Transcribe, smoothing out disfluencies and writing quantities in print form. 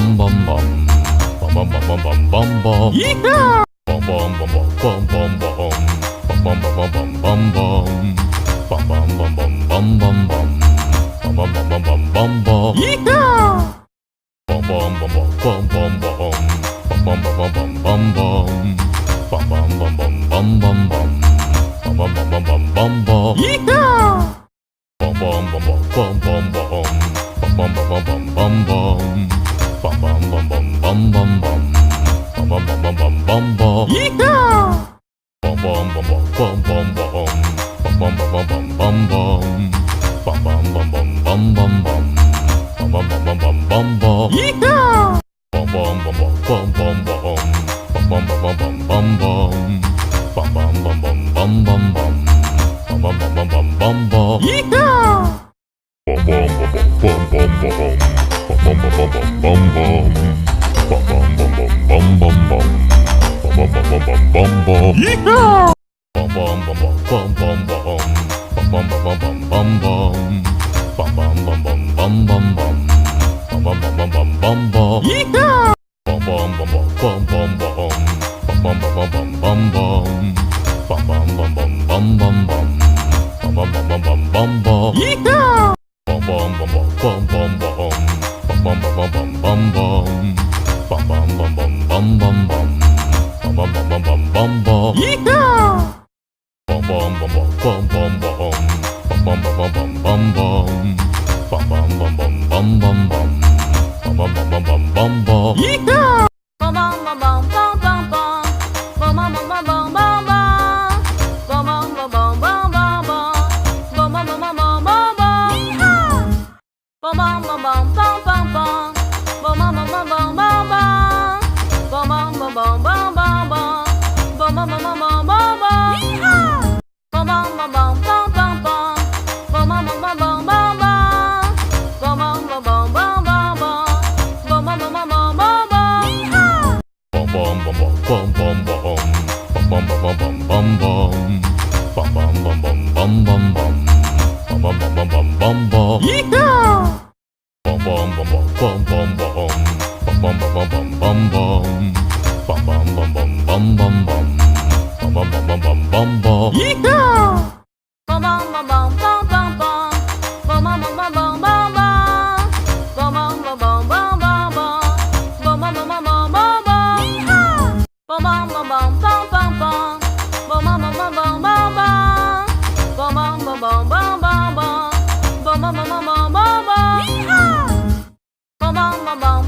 bum bum bum. Bum bum bum bum bum bum bum. Yeehaw! Bum bum bum bum bum bum bum. Bum bum bum bum bum bum. Bum bum bum bum bum bum bum. Bum bum bum bum bum bum bum. Yeehaw! Bum bum bum bum bum bum bum. Bum bum bum bum bum bum. Bum bum bum bum bum bum bum. Bum bum bum bum bum bum. Yeehaw! Bum bum bum bum bum bum. Bum bum bum bum bum bum. Bum bum bum bum bum bum bum. Bum bum bum bum bum bum. Yeehaw! Bum bum bum bum bum bum. Bum bum bum bum bum bum. Bum bum bum bum bum bum bum. Bum bum bum bum bum bum bum. Yeehaw! Bum bum bum bum bum bum. Bum bum bum bum bum bum. Bum bum bum bum bum bum bum. Bum bum bum bum bum bum bum. Yeehaw! Bum bum bum bum bum bum. Bum bum bum bum bum bum. Bum bum bum bum bum bum. Bum bum bum bum bum bum. Yeehaw! Bum bum bum bum bum bum. Bum bum bum bum bum bum. Bum bum bum bum bum bum bum. Bum bum bum bum bum bum bum. Yeehaw! Bum bum bum bum bum bum. Bum bum bum bum bum bum. Bum bum bum bum bum bum bum. Bum bum bum bum bum bum bum. Yeehaw! Bum bum bum bum bum bum. Bum bum bum bum bum bum. Bum bum bum bum bum bum bum. Bum bum bum bum bum bum bum. Yeehaw! Bum bum bum bum bum bum. Bum bum bum bum bum bum. Bum bum bum bum bum bum bum. Bum bum bum bum bum bum bum. Yeehaw! Bum bum bum bum bum bum bum. Bum bum bum bum bum bum bum. Bum bum bum bum bum bum bum. Bum bum bum bum bum bum bum. Yeehaw! Bum bum bum bum bum bum bum. Bum bum bum bum bum bum bum. Bum bum bum bum bum bum bum. Bum bum bum bum bum bum bum. Yeehaw! Bum bum bum bum bum bum bum. Bum bum bum bum bum bum bum. Bum bum bum bum bum bum bum. Bum bum bum bum bum bum bum. Yeehaw! Bum bum bum bum bum bum. Bum bum bum bum bum bum. Bum bum bum bum bum bum bum. Bum bum bum bum bum bum bum. Yeehaw! Bum bum bum bum bum bum. Bum bum bum bum bum bum. Bum bum bum bum bum bum bum. Bum bum bum bum bum bum bum. Yeehaw! Bum bum bum bum bum bum bum. Bum bum bum bum bum bum bum. Bum bum bum bum bum bum bum. Bum bum bum bum bum bum bum. Yeehaw! Bum bum bum bum bum bum bum. Bum bum bum bum bum bum bum. Bum bum bum bum bum bum bum. Bum bum bum bum bum bum. Yeehaw! Bum bum bum bum